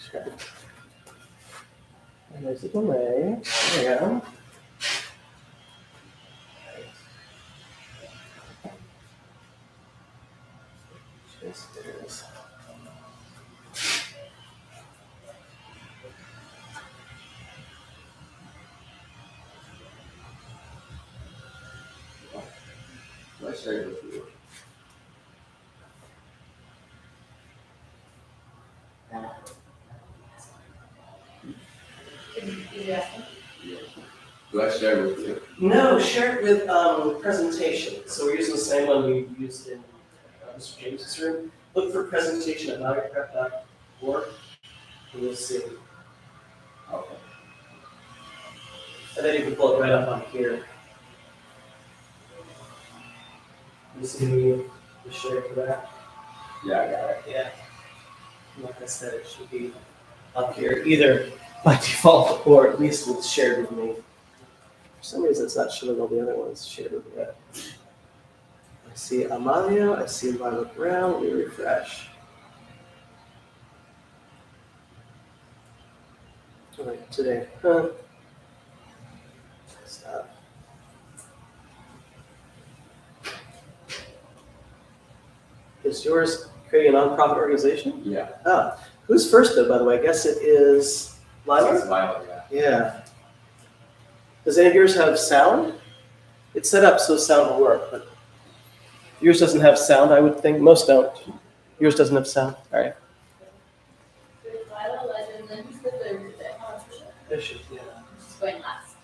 Sure. And there's a delay. There we go. Just is. Let's share with you. Do I share with you? No, share it with presentation. So we're using the same one we used in Mr. James's room. Look for presentation at MaviPrep.org and you'll see. Okay. And then you can pull it right up on here. You see the share for that? Yeah, I got it. Yeah. Like I said, it should be up here either by default or at least it's shared with me. For some reason, it's not showing all the other ones shared with me. I see Amalia, I see Violet Brown. Let me refresh. All right, today. Stop. Is yours creating a nonprofit organization? Yeah. Ah, who's first though, by the way? I guess it is Lila? It's Violet, yeah. Yeah. Does any of yours have sound? It's set up so sound will work, but yours doesn't have sound, I would think. Most don't. Yours doesn't have sound. All right. There's Lila Legend, then who's the third today? Bishop, yeah. Who's going last?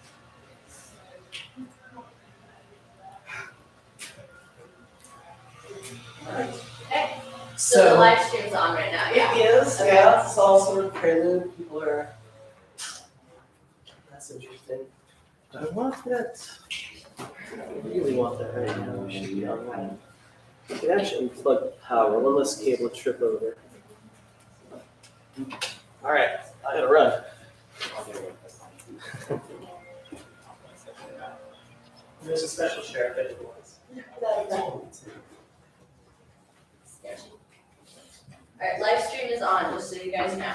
Okay, so the live stream's on right now, yeah. It is, Okay. yeah. It's all sort of prelude. People are. That's interesting. Do I want that? I really want that right now. We should be on that. We can actually unplug the power. One less cable to trip over. All right, I gotta run. There's a special share if anyone wants. Alright, live stream is on, just so you guys know.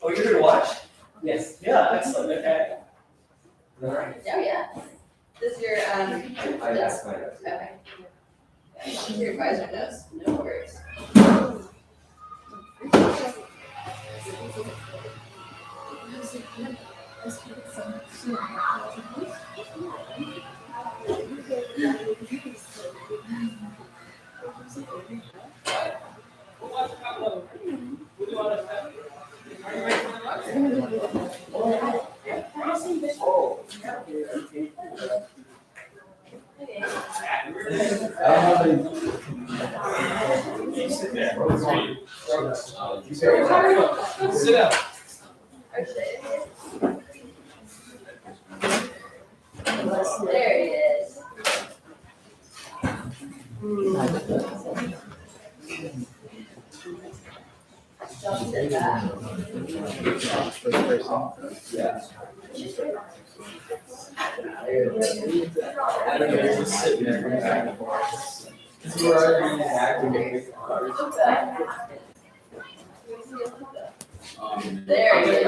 Oh, you're gonna watch? Yes. Yeah, excellent, okay. All right. Oh, yeah. This is your, I asked my notes. okay. Yeah, your advisor knows, no worries. Sit down. There he is. Don't sit back. Yeah. I don't know, just sitting there. We're already activating. There he is.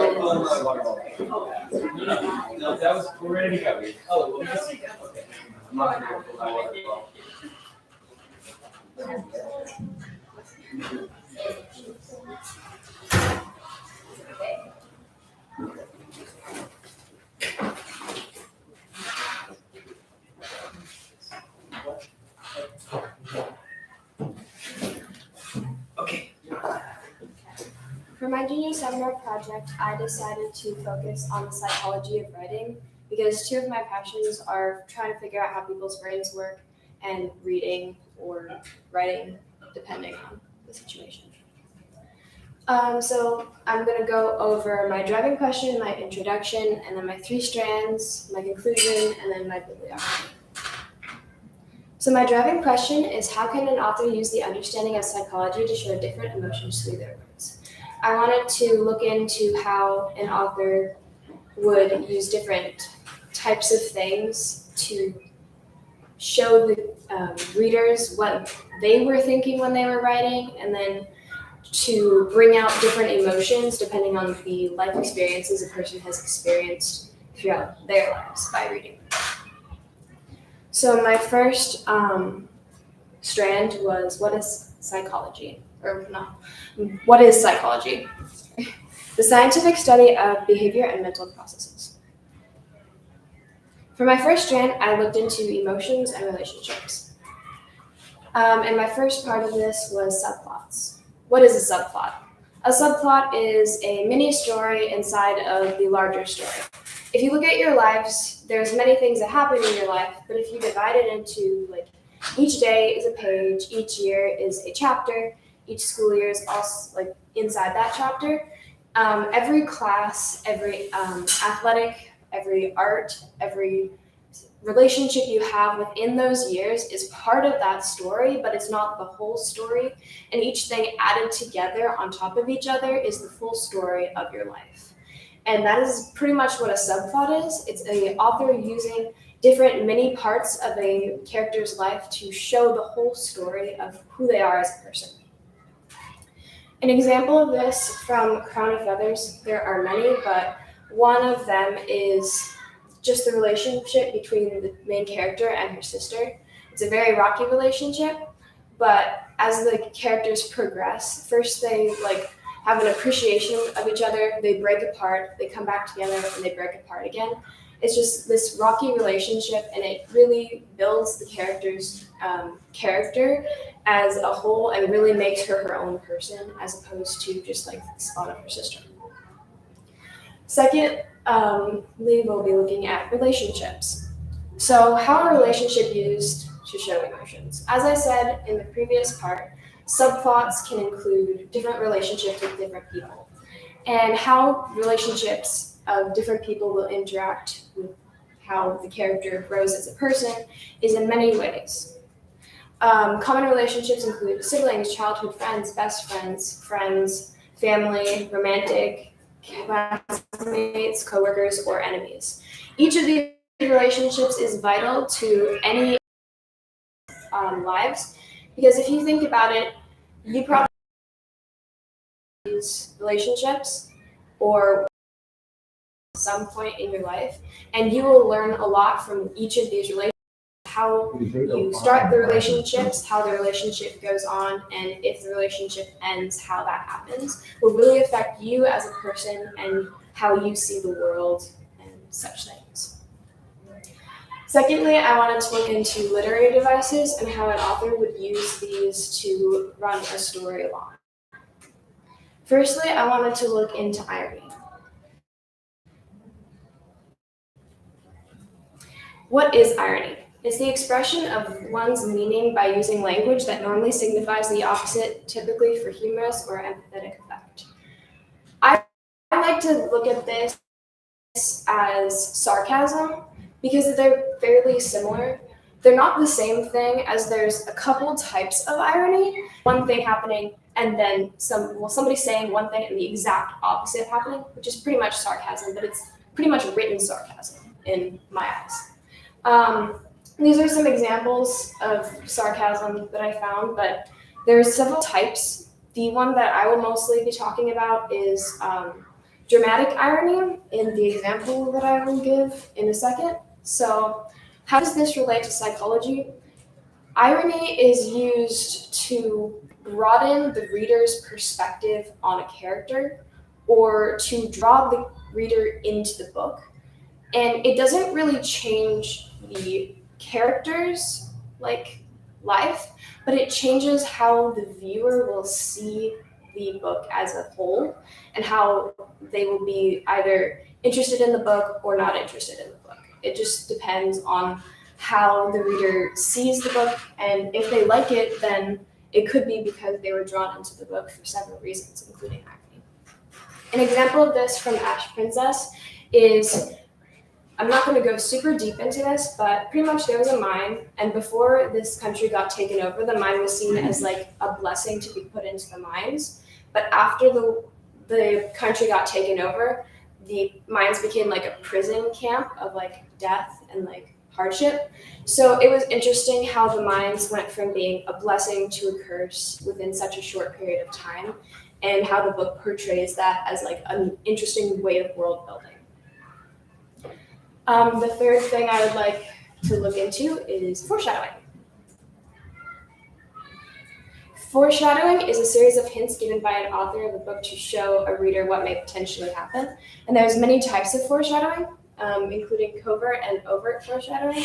No, that was, we're ready to go. Oh, well, yes. Okay. I'm not gonna go for that water bottle. Okay. For my junior seminar project, I decided to focus on the psychology of writing because two of my passions are trying to figure out how people's brains work and reading or writing, depending on the situation. So I'm going to go over my driving question, my introduction, and then my three strands, my conclusion, and then my bibliography. So my driving question is, how can an author use the understanding of psychology to show different emotions through their words? I wanted to look into how an author would use different types of things to show the readers what they were thinking when they were writing, and then to bring out different emotions depending on the life experiences a person has experienced throughout their lives by reading. So my first strand was what is psychology? Or not, what is psychology? The scientific study of behavior and mental processes. For my first strand, I looked into emotions and relationships. And my first part of this was subplots. What is a subplot? A subplot is a mini story inside of the larger story. If you look at your lives, there's many things that happen in your life, but if you divide it into like each day is a page, each year is a chapter, each school year is also like inside that chapter. Every class, every athletic, every art, every relationship you have within those years is part of that story, but it's not the whole story. And each thing added together on top of each other is the full story of your life. And that is pretty much what a subplot is. It's an author using different mini parts of a character's life to show the whole story of who they are as a person. An example of this from Crown of Feathers, there are many, but one of them is just the relationship between the main character and her sister. It's a very rocky relationship, but as the characters progress, first they like have an appreciation of each other, they break apart, they come back together, and they break apart again. It's just this rocky relationship, and it really builds the character's character as a whole and really makes her her own person as opposed to just like the spot of her sister. Second, we will be looking at relationships. So how are relationships used to show emotions? As I said in the previous part, subplots can include different relationships with different people, and how relationships of different people will interact with how the character grows as a person is in many ways. Common relationships include siblings, childhood friends, best friends, friends, family, romantic, classmates, coworkers, or enemies. Each of these relationships is vital to any lives, because if you think about it, you probably use relationships or some point in your life, and you will learn a lot from each of these relationships. How you start the relationships, how the relationship goes on, and if the relationship ends, how that happens will really affect you as a person and how you see the world and such things. Secondly, I wanted to look into literary devices and how an author would use these to run a story along. Firstly, I wanted to look into irony. What is irony? It's the expression of one's meaning by using language that normally signifies the opposite, typically for humorous or empathetic effect. I like to look at this as sarcasm because they're fairly similar. They're not the same thing, as there's a couple types of irony. One thing happening and then somebody saying one thing and the exact opposite happening, which is pretty much sarcasm, but it's pretty much written sarcasm in my eyes. These are some examples of sarcasm that I found, but there's several types. The one that I will mostly be talking about is dramatic irony in the example that I will give in a second. So how does this relate to psychology? Irony is used to broaden the reader's perspective on a character or to draw the reader into the book. And it doesn't really change the character's life, but it changes how the viewer will see the book as a whole and how they will be either interested in the book or not interested in the book. It just depends on how the reader sees the book, and if they like it, then it could be because they were drawn into the book for several reasons, including irony. An example of this from Ash Princess is, I'm not going to go super deep into this, but pretty much there was a mine, and before this country got taken over, the mine was seen as like a blessing to be put into the mines. But after the country got taken over, the mines became like a prison camp of like death and like hardship. So it was interesting how the mines went from being a blessing to a curse within such a short period of time, and how the book portrays that as like an interesting way of world building. The third thing I would like to look into is foreshadowing. Foreshadowing is a series of hints given by an author of a book to show a reader what may potentially happen. And there's many types of foreshadowing, including covert and overt foreshadowing.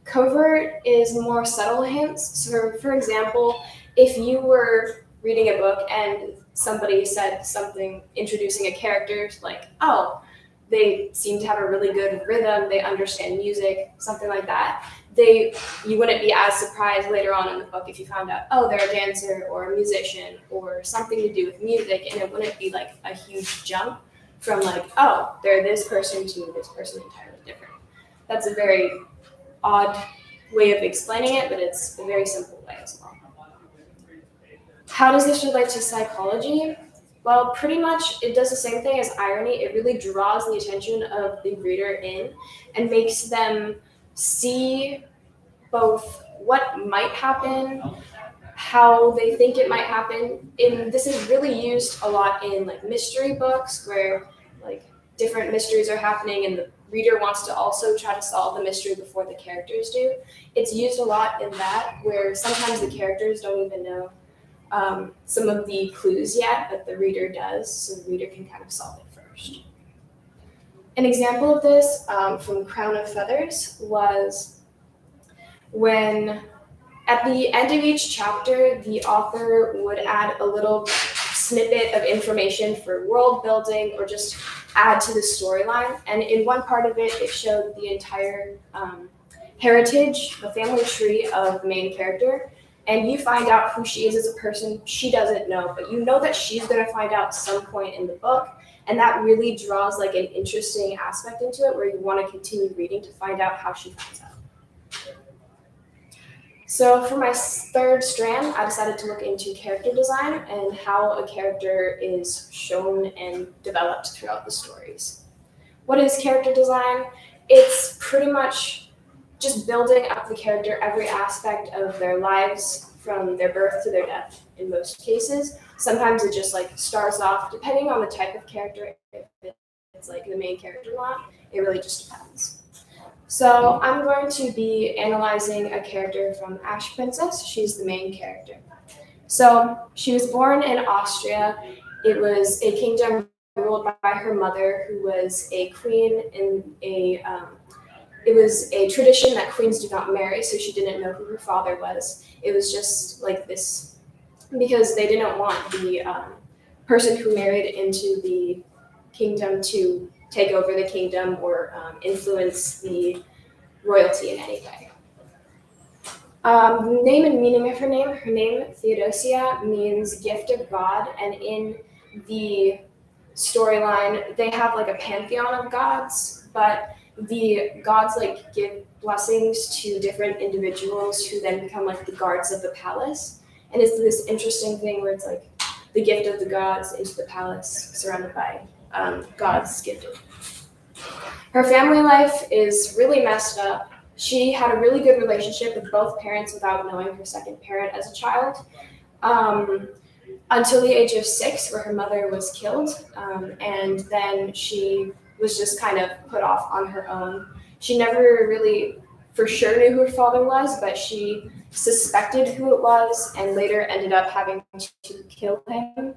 Covert is more subtle hints. So for example, if you were reading a book and somebody said something introducing a character like, oh, they seem to have a really good rhythm, they understand music, something like that, you wouldn't be as surprised later on in the book if you found out, oh, they're a dancer or a musician or something to do with music, and it wouldn't be like a huge jump from like, oh, they're this person to this person entirely different. That's a very odd way of explaining it, but it's a very simple way as well. How does this relate to psychology? Well, pretty much it does the same thing as irony. It really draws the attention of the reader in and makes them see both what might happen, how they think it might happen. And this is really used a lot in like mystery books where like different mysteries are happening and the reader wants to also try to solve the mystery before the characters do. It's used a lot in that, where sometimes the characters don't even know some of the clues yet, but the reader does, so the reader can kind of solve it first. An example of this from Crown of Feathers was when at the end of each chapter, the author would add a little snippet of information for world building or just add to the storyline. And in one part of it, it showed the entire heritage, the family tree of the main character. And you find out who she is as a person. She doesn't know, but you know that she's going to find out some point in the book. And that really draws like an interesting aspect into it where you want to continue reading to find out how she finds out. So for my third strand, I decided to look into character design and how a character is shown and developed throughout the stories. What is character design? It's pretty much just building up the character, every aspect of their lives from their birth to their death in most cases. Sometimes it just like starts off, depending on the type of character, if it's like the main character or not, it really just depends. So I'm going to be analyzing a character from Ash Princess. She's the main character. So she was born in Austria. It was a kingdom ruled by her mother, who was a queen in it was a tradition that queens do not marry, so she didn't know who her father was. It was just like this, because they didn't want the person who married into the kingdom to take over the kingdom or influence the royalty in any way. Name and meaning of her name, Theodosia, means gift of God, and in the storyline, they have like a pantheon of gods, but the gods like give blessings to different individuals who then become like the guards of the palace. And it's this interesting thing where it's like the gift of the gods into the palace surrounded by gods gifted. Her family life is really messed up. She had a really good relationship with both parents without knowing her second parent as a child, until the age of 6, where her mother was killed, and then she was just kind of put off on her own. She never really for sure knew who her father was, but she suspected who it was and later ended up having to kill him,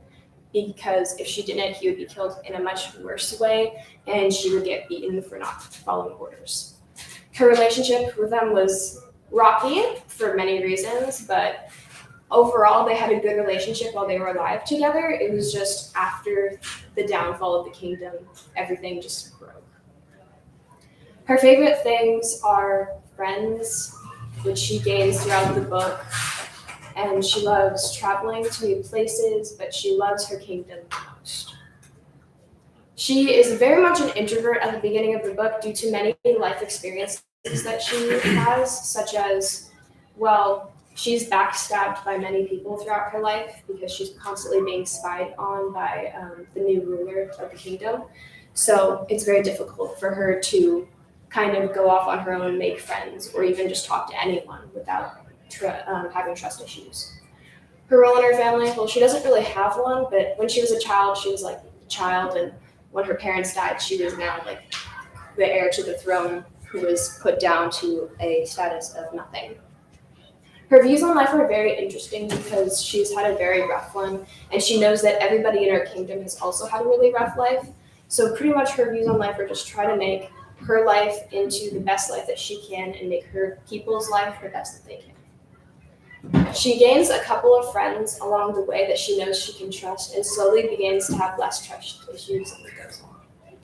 because if she didn't, he would be killed in a much worse way and she would get beaten for not following orders. Her relationship with them was rocky for many reasons, but overall, they had a good relationship while they were alive together. It was just after the downfall of the kingdom, everything just broke. Her favorite things are friends, which she gains throughout the book, and she loves traveling to new places, but she loves her kingdom the most. She is very much an introvert at the beginning of the book due to many life experiences that she has, such as, well, she's backstabbed by many people throughout her life because she's constantly being spied on by the new ruler of the kingdom. So it's very difficult for her to kind of go off on her own, make friends, or even just talk to anyone without having trust issues. Her role in her family, well, she doesn't really have one, but when she was a child, she was like a child, and when her parents died, she was now like the heir to the throne who was put down to a status of nothing. Her views on life are very interesting because she's had a very rough one, and she knows that everybody in her kingdom has also had a really rough life. So pretty much her views on life are just try to make her life into the best life that she can and make her people's life the best that they can. She gains a couple of friends along the way that she knows she can trust and slowly begins to have less trust issues as it goes on.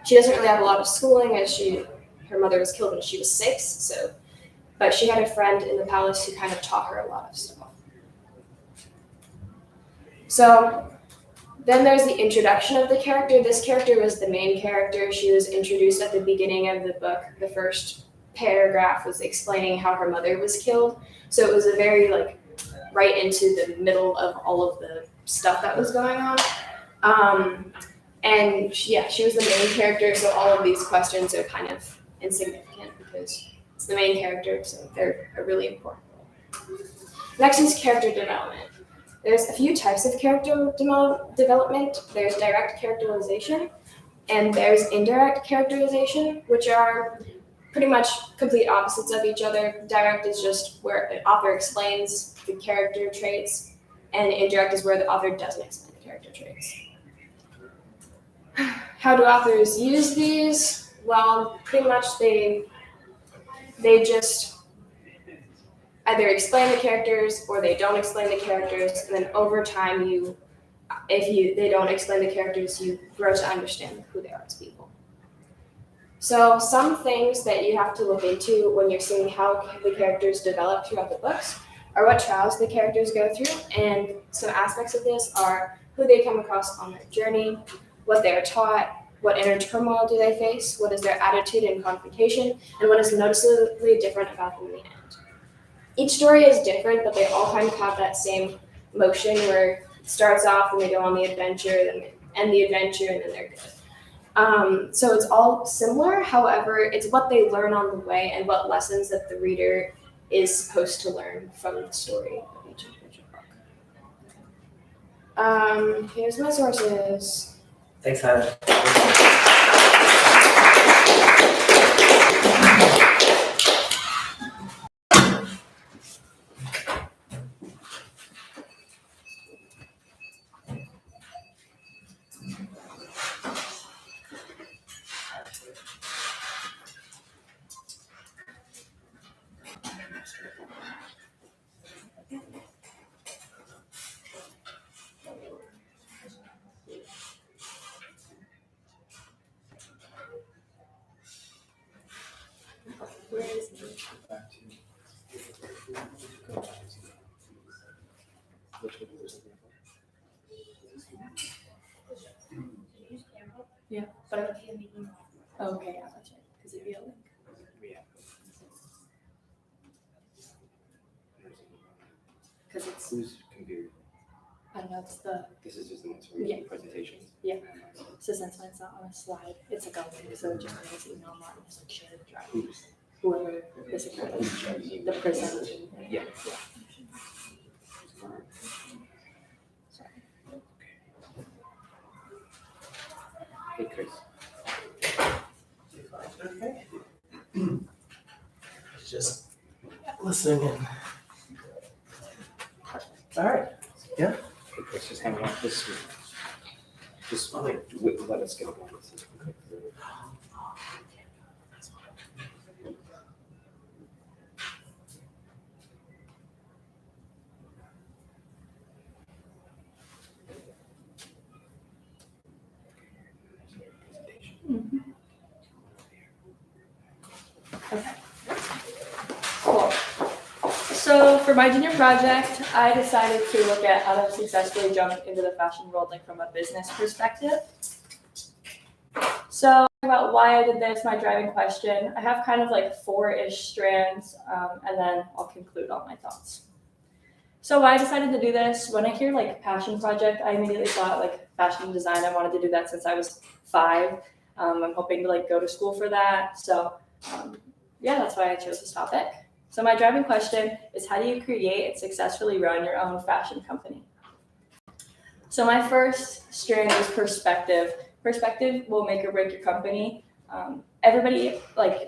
She doesn't really have a lot of schooling as her mother was killed when she was 6, but she had a friend in the palace who kind of taught her a lot of stuff. So then there's the introduction of the character. This character was the main character. She was introduced at the beginning of the book. The first paragraph was explaining how her mother was killed. So it was a very right into the middle of all of the stuff that was going on. And she was the main character, so all of these questions are kind of insignificant because it's the main character, so they're a really important role. Next is character development. There's a few types of character development. There's direct characterization, and there's indirect characterization, which are pretty much complete opposites of each other. Direct is just where the author explains the character traits, and indirect is where the author doesn't explain the character traits. How do authors use these? Well, pretty much they just either explain the characters or they don't explain the characters, and then over time they don't explain the characters, you grow to understand who they are as people. So some things that you have to look into when you're seeing how the characters develop throughout the books are what trials the characters go through, and some aspects of this are who they come across on their journey, what they are taught, what inner turmoil do they face, what is their attitude in confrontation, and what is noticeably different about them in the end. Each story is different, but they all kind of have that same motion where it starts off and they go on the adventure, then they end the adventure, and then they're good. So it's all similar, however, it's what they learn on the way and what lessons that the reader is supposed to learn from the story of each individual book. Here's my sources. Thanks, Hannah. Where is it? Yeah, but okay, yeah, that's right. Because it'd be a link. Because it's, Whose computer? I don't know, it's the, This is just the ones for Yeah. presentations. Yeah. so since mine's not on a slide, it's like a link, so it just makes it email Martin, just like share the drive. Who's? Whoever is the presenter. Yeah. Hey, Chris. Okay. Just listening in. All right. Hey, Chris, just hang on. Just let us get going. Cool. So for my junior project, I decided to look at how to successfully jump into the fashion world like from a business perspective. So about why I did this, my driving question. I have kind of like 4-ish strands, and then I'll conclude all my thoughts. So why I decided to do this, when I hear like passion project, I immediately thought like fashion design. I wanted to do that since I was 5. I'm hoping to like go to school for that. So yeah, that's why I chose this topic. So my driving question is, how do you create and successfully run your own fashion company? So my first strand is perspective. Perspective will make or break your company.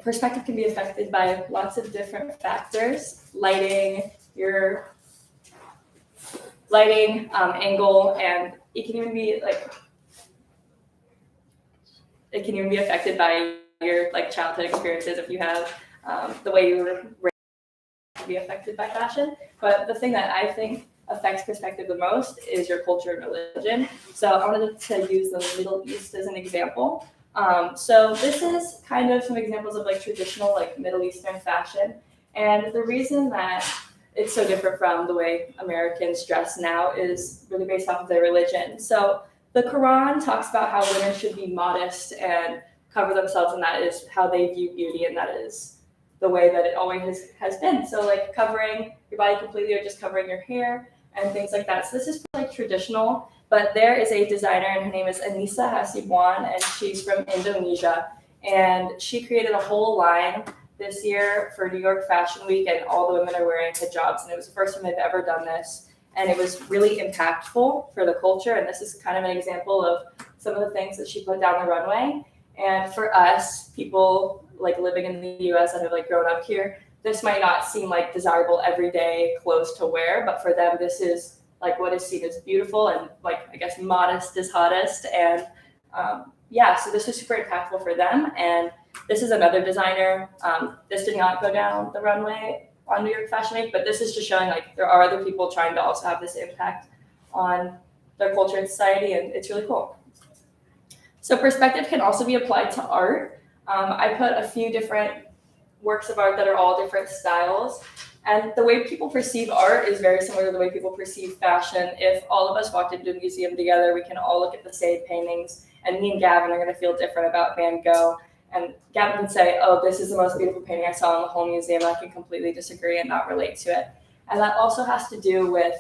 Perspective can be affected by lots of different factors: lighting, your angle, and it can even be affected by your like childhood experiences. If you have the way you were raised, can be affected by fashion. But the thing that I think affects perspective the most is your culture and religion. So I wanted to use the Middle East as an example. So this is kind of some examples of like traditional like Middle Eastern fashion. And the reason that it's so different from the way Americans dress now is really based off of their religion. So the Quran talks about how women should be modest and cover themselves, and that is how they view beauty, and that is the way that it always has been. So like covering your body completely or just covering your hair and things like that. So this is like traditional, but there is a designer and her name is Anissa Hasibuan, and she's from Indonesia, and she created a whole line this year for New York Fashion Week, and all the women are wearing hijabs, and it was the first time they've ever done this, and it was really impactful for the culture. And this is kind of an example of some of the things that she put down the runway. And for us, people like living in the US that have like grown up here, this might not seem like desirable everyday clothes to wear, but for them this is like what is seen as beautiful and like I guess modest is hottest. And so this was super impactful for them. And this is another designer. This did not go down the runway on New York Fashion Week, but this is just showing like there are other people trying to also have this impact on their culture and society, and it's really cool. So perspective can also be applied to art. I put a few different works of art that are all different styles, and the way people perceive art is very similar to the way people perceive fashion. If all of us walked into a museum together, we can all look at the same paintings, and me and Gavin are going to feel different about Van Gogh. And Gavin can say, oh, this is the most beautiful painting I saw in the whole museum. And I can completely disagree and not relate to it. And that also has to do with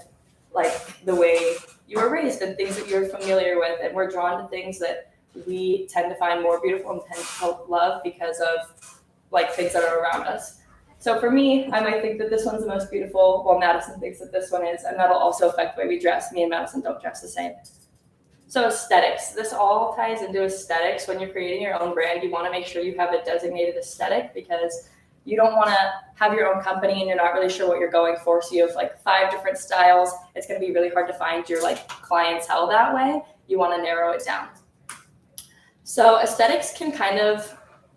like the way you were raised and things that you're familiar with. And we're drawn to things that we tend to find more beautiful and tend to love because of like things that are around us. So for me, I might think that this one's the most beautiful, while Madison thinks that this one is, and that'll also affect the way we dress. Me and Madison don't dress the same. So aesthetics, this all ties into aesthetics. When you're creating your own brand, you want to make sure you have a designated aesthetic, because you don't want to have your own company and you're not really sure what you're going for. So you have like 5 different styles. It's going to be really hard to find your like clientele that way. You want to narrow it down. So aesthetics can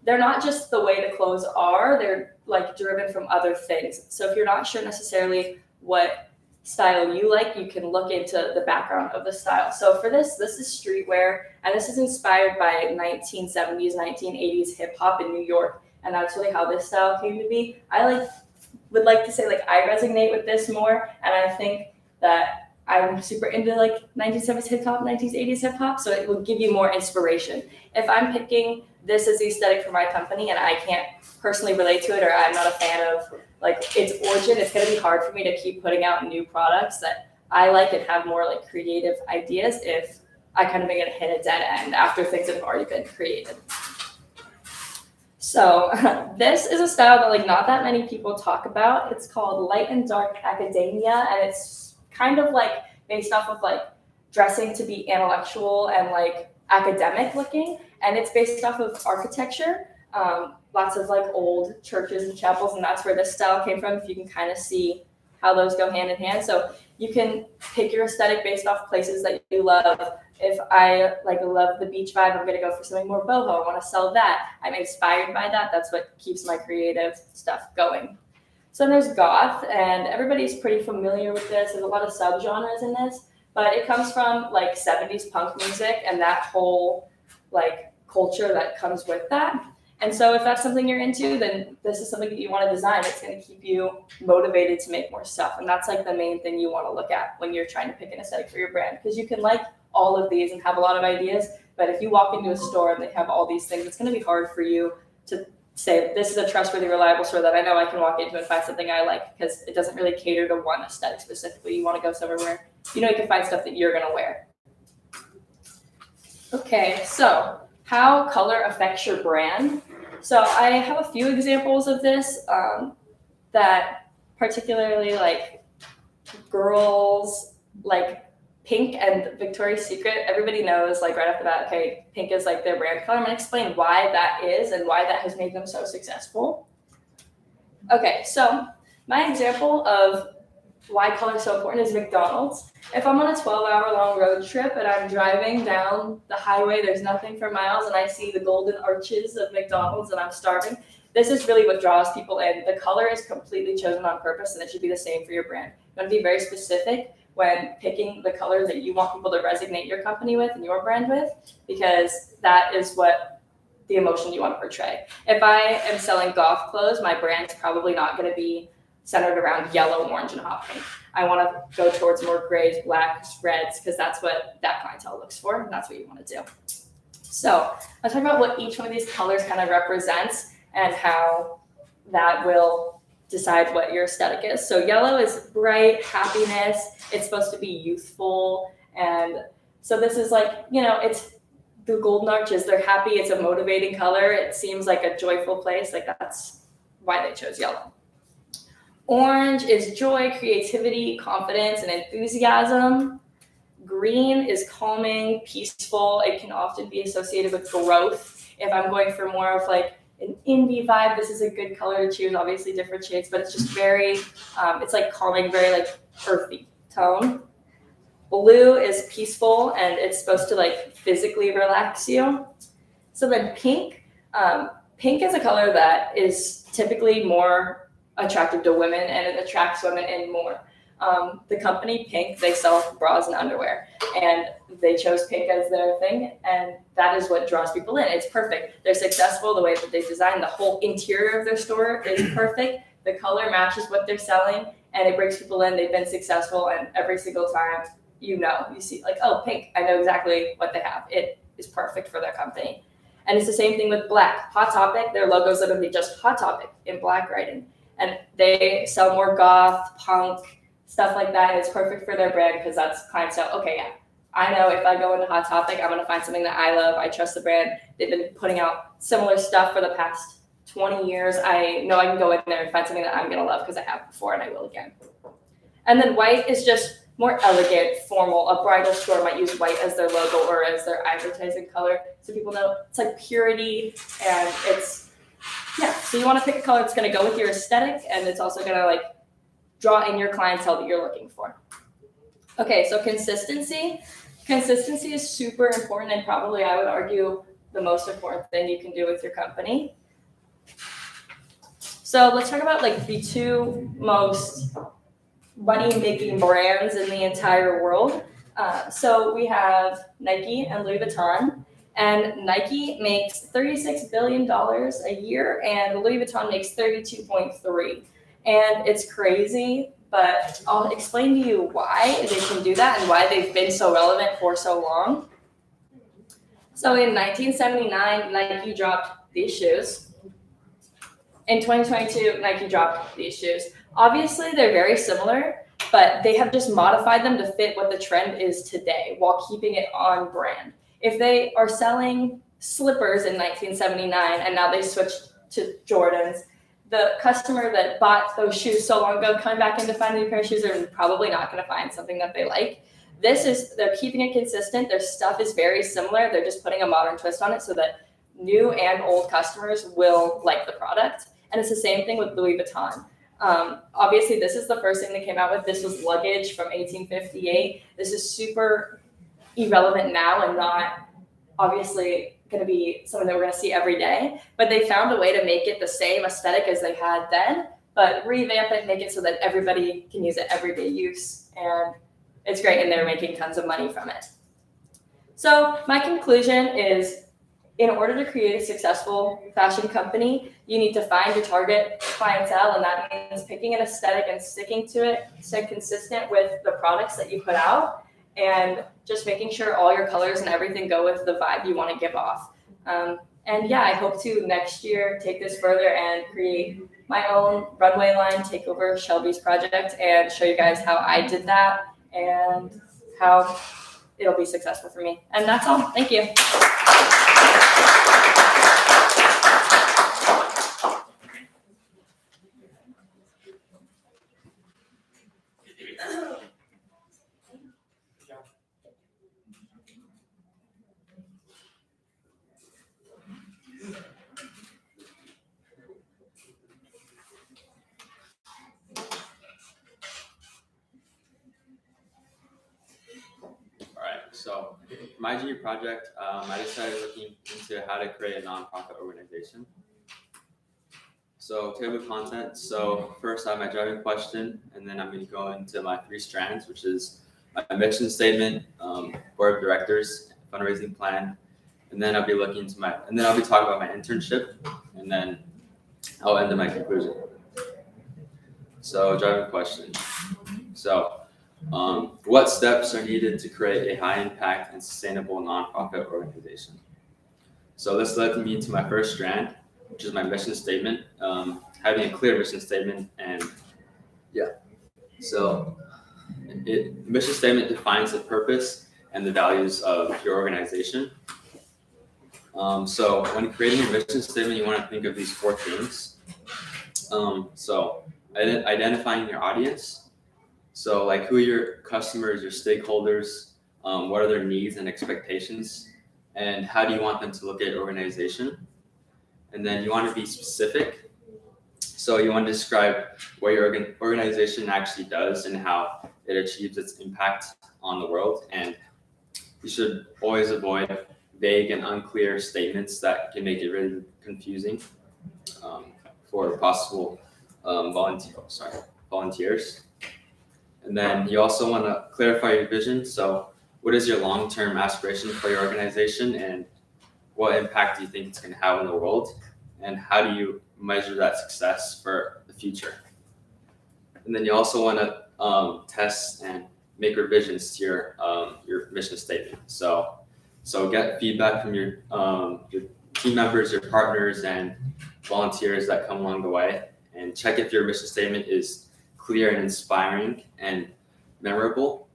they're not just the way the clothes are, they're like driven from other things. So if you're not sure necessarily what style you like, you can look into the background of the style. So for this is streetwear, and this is inspired by 1970s, 1980s hip hop in New York, and that's really how this style came to be. I would like to say I resonate with this more, and I think that I'm super into 1970s hip hop, 1980s hip hop, so it will give you more inspiration. If I'm picking this as the aesthetic for my company and I can't personally relate to it, or I'm not a fan of its origin, it's going to be hard for me to keep putting out new products that I like and have more creative ideas if I kind of hit a dead end after things that have already been created. So this is a style that not that many people talk about. It's called light and dark academia, and it's kind of based off of dressing to be intellectual and academic looking, and it's based off of architecture. Lots of old churches and chapels, and that's where this style came from. If you can kind of see how those go hand in hand. So you can pick your aesthetic based off places that you love. If I love the beach vibe, I'm gonna go for something more boho. I want to sell that. I'm inspired by that. That's what keeps my creative stuff going. So then there's goth, and everybody's pretty familiar with this. There's a lot of subgenres in this, but it comes from 70s punk music and that whole culture that comes with that. And so if that's something you're into, then this is something that you want to design. It's going to keep you motivated to make more stuff. And that's the main thing you want to look at when you're trying to pick an aesthetic for your brand, because you can all of these and have a lot of ideas, but if you walk into a store and they have all these things, it's going to be hard for you to say this is a trustworthy, reliable store that I know I can walk into and find something I like, because it doesn't really cater to one aesthetic specifically. You want to go somewhere where you know you can find stuff that you're gonna wear. Okay, so how color affects your brand. So I have a few examples of this that particularly like girls like pink and Victoria's Secret. Everybody knows like right off the bat, okay, pink is like their brand color. I'm gonna explain why that is and why that has made them so successful. Okay, so my example of why color is so important is McDonald's. If I'm on a 12-hour long road trip and I'm driving down the highway, there's nothing for miles, and I see the golden arches of McDonald's and I'm starving, this is really what draws people in. The color is completely chosen on purpose, and it should be the same for your brand. You want to be very specific when picking the color that you want people to resonate your company with and your brand with, because that is what the emotion you want to portray. If I am selling golf clothes, my brand's probably not going to be centered around yellow, orange, and hot pink. I want to go towards more grays, blacks, reds, because that's what that clientele looks for, and that's what you want to do. So let's talk about what each one of these colors kind of represents and how that will decide what your aesthetic is. So yellow is bright, happiness. It's supposed to be youthful. And so this is like, you know, it's the golden arches. They're happy. It's a motivating color. It seems like a joyful place. Like that's why they chose yellow. Orange is joy, creativity, confidence, and enthusiasm. Green is calming, peaceful. It can often be associated with growth. If I'm going for more of like an indie vibe, this is a good color to choose. Obviously different shades, but it's just very, it's like calming, very like earthy tone. Blue is peaceful, and it's supposed to like physically relax you. So then pink, pink is a color that is typically more attractive to women, and it attracts women in more. The company Pink, they sell bras and underwear, and they chose pink as their thing, and that is what draws people in. It's perfect. They're successful. The way that they design the whole interior of their store is perfect. The color matches what they're selling, and it brings people in. They've been successful, and every single time you see like, oh, pink, I know exactly what they have. It is perfect for their company. And it's the same thing with black. Hot Topic, their logo is literally just Hot Topic in black writing. And they sell more goth, punk, stuff like that. And it's perfect for their brand because that's clients know, okay, yeah, I know if I go into Hot Topic, I'm going to find something that I love. I trust the brand. They've been putting out similar stuff for the past 20 years. I know I can go in there and find something that I'm going to love because I have before and I will again. And then white is just more elegant, formal. A bridal store might use white as their logo or as their advertising color. So people know it's like purity, and it's, yeah, so you want to pick a color that's going to go with your aesthetic, and it's also going to like draw in your clientele that you're looking for. Okay, so consistency. Consistency is super important, and probably I would argue the most important thing you can do with your company. So let's talk about like the two most money-making brands in the entire world. So we have Nike and Louis Vuitton. And Nike makes $36 billion a year, and Louis Vuitton makes 32.3. And it's crazy, but I'll explain to you why they can do that and why they've been so relevant for so long. So in 1979, Nike dropped these shoes. In 2022, Nike dropped these shoes. Obviously, they're very similar, but they have just modified them to fit what the trend is today while keeping it on brand. If they are selling slippers in 1979 and now they switched to Jordans, the customer that bought those shoes so long ago coming back in to find a new pair of shoes are probably not going to find something that they like. They're keeping it consistent. Their stuff is very similar. They're just putting a modern twist on it so that new and old customers will like the product. And it's the same thing with Louis Vuitton. Obviously, this is the first thing they came out with. This was luggage from 1858. This is super irrelevant now and not obviously going to be something that we're going to see every day, but they found a way to make it the same aesthetic as they had then, but revamp it, make it so that everybody can use it everyday use, and it's great, and they're making tons of money from it. So my conclusion is, in order to create a successful fashion company, you need to find your target clientele, and that means picking an aesthetic and sticking to it, stay consistent with the products that you put out, and just making sure all your colors and everything go with the vibe you want to give off. And yeah, I hope to next year take this further and create my own runway line, take over Shelby's project, and show you guys how I did that and how it'll be successful for me. And that's all. Thank you. Alright, so my junior project, I decided looking into how to create a nonprofit organization. So table of contents. So first I have my driving question, and then I'm going to go into my 3 strands, which is my mission statement, board of directors, fundraising plan, and then I'll be talking about my internship, and then I'll end in my conclusion. So driving question. So what steps are needed to create a high impact and sustainable nonprofit organization? So this led me to my first strand, which is my mission statement, having a clear mission statement. And yeah, so mission statement defines the purpose and the values of your organization. So when creating your mission statement, you want to think of these 4 things. So identifying your audience. So like, who are your customers, your stakeholders, what are their needs and expectations, and how do you want them to look at your organization? And then you want to be specific. So you want to describe what your organization actually does and how it achieves its impact on the world. And you should always avoid vague and unclear statements that can make it really confusing for possible volunteers. And then you also want to clarify your vision. So what is your long-term aspiration for your organization, and what impact do you think it's going to have in the world? And how do you measure that success for the future? And then you also want to test and make revisions to your mission statement. So get feedback from your team members, your partners, and volunteers that come along the way, and check if your mission statement is clear and inspiring and memorable.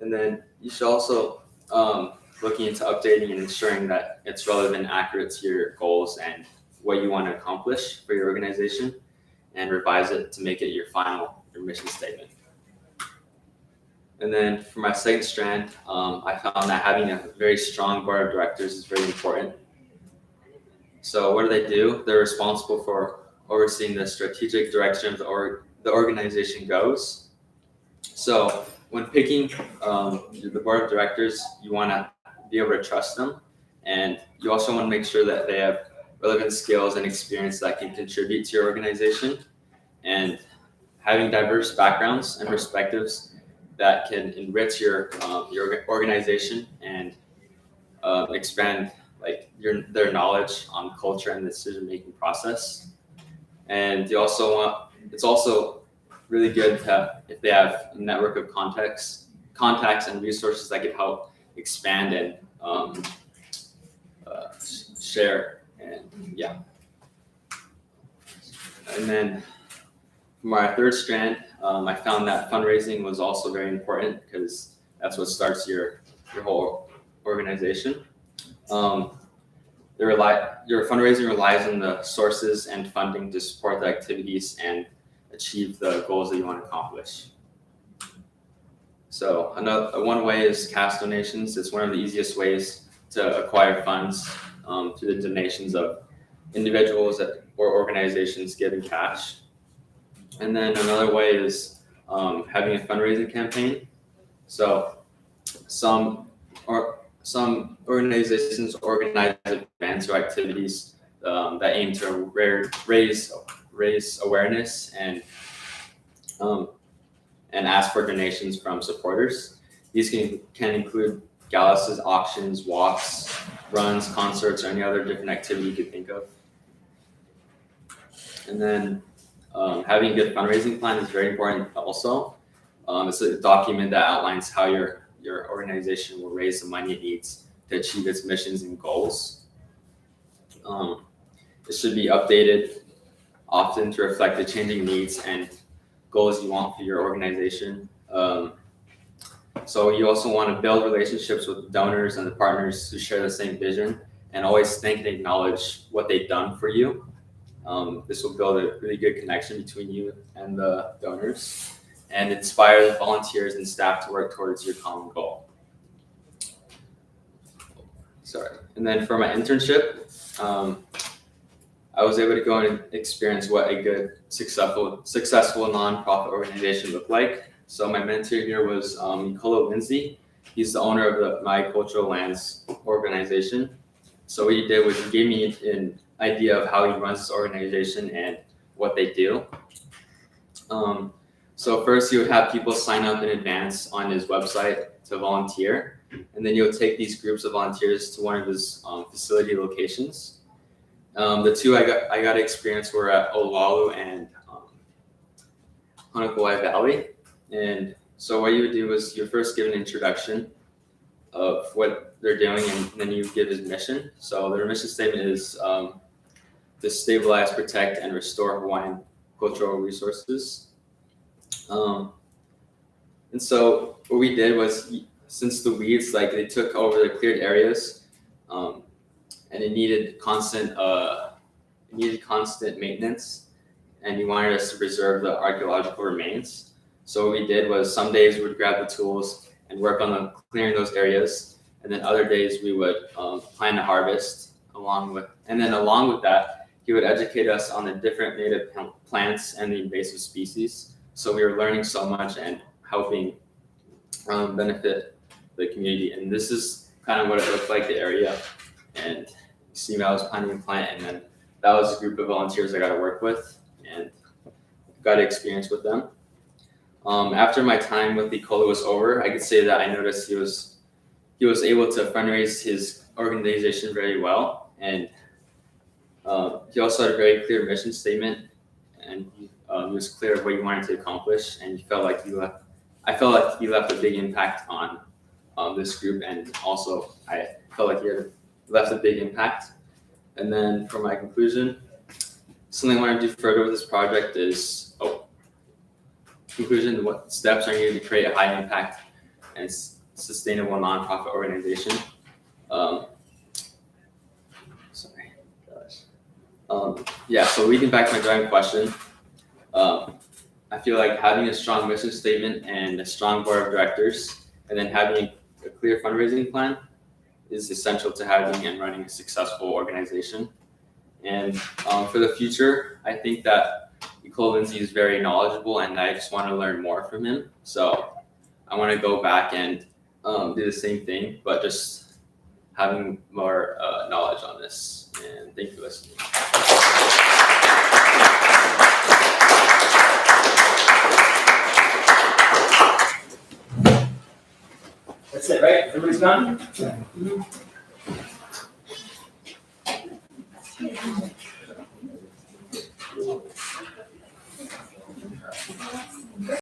And then you should also looking into updating and ensuring that it's relevant and accurate to your goals and what you want to accomplish for your organization, and revise it to make it your mission statement. And then for my second strand, I found that having a very strong board of directors is very important. So what do? They're responsible for overseeing the strategic direction of the organization goes. So when picking the board of directors, you want to be able to trust them, and you also want to make sure that they have relevant skills and experience that can contribute to your organization, and having diverse backgrounds and perspectives that can enrich your organization and expand their knowledge on culture and the decision-making process. And it's also really good if they have a network of contacts and resources that can help expand and share. And yeah. And then for my third strand, I found that fundraising was also very important, because that's what starts your whole organization. Your fundraising relies on the sources and funding to support the activities and achieve the goals that you want to accomplish. So one way is cash donations. It's one of the easiest ways to acquire funds through the donations of individuals or organizations giving cash. And then another way is having a fundraising campaign. So some organizations organize events or activities that aim to raise awareness and ask for donations from supporters. These can include galas, auctions, walks, runs, concerts, or any other different activity you could think of. And then having a good fundraising plan is very important also. It's a document that outlines how your organization will raise the money it needs to achieve its missions and goals. It should be updated often to reflect the changing needs and goals you want for your organization. So you also want to build relationships with donors and the partners who share the same vision, and always thank and acknowledge what they've done for you. This will build a really good connection between you and the donors, and inspire the volunteers and staff to work towards your common goal. And then for my internship, I was able to go and experience what a good, successful nonprofit organization looked like. So my mentor here was Nicola Lindsay. He's the owner of the My Cultural Lands organization. So what he did was he gave me an idea of how he runs this organization and what they do. So first he would have people sign up in advance on his website to volunteer. And then he'll take these groups of volunteers to one of his facility locations. The two I got experience were at Olalu and Hanakawai Valley. And so what you would do is you first give an introduction of what they're doing, and then you give his mission. So their mission statement is to stabilize, protect, and restore Hawaiian cultural resources. And so what we did was, since the weeds, like they took over the cleared areas, and it needed constant maintenance, and he wanted us to preserve the archaeological remains. So what we did was some days we would grab the tools and work on clearing those areas, and then other days we would plan to harvest along with that, he would educate us on the different native plants and the invasive species. So we were learning so much and helping benefit the community. And this is kind of what it looked like, the area. And you see me, I was planting a plant, and then that was a group of volunteers I got to work with and got to experience with them. After my time with Nicola was over, I could say that I noticed he was able to fundraise his organization very well, and he also had a very clear mission statement, and he was clear of what he wanted to accomplish, and I felt like he left a big impact on this group, and also I felt like he had left a big impact. And then for my conclusion, something I want to do further with this project is what steps are needed to create a high impact and sustainable nonprofit organization. So leading back to my driving question, I feel like having a strong mission statement and a strong board of directors, and then having a clear fundraising plan is essential to having and running a successful organization. And for the future, I think that Nicola Lindsay is very knowledgeable, and I just want to learn more from him. So I want to go back and do the same thing, but just having more knowledge on this. And thank you for listening. That's it, right? Everybody's gone?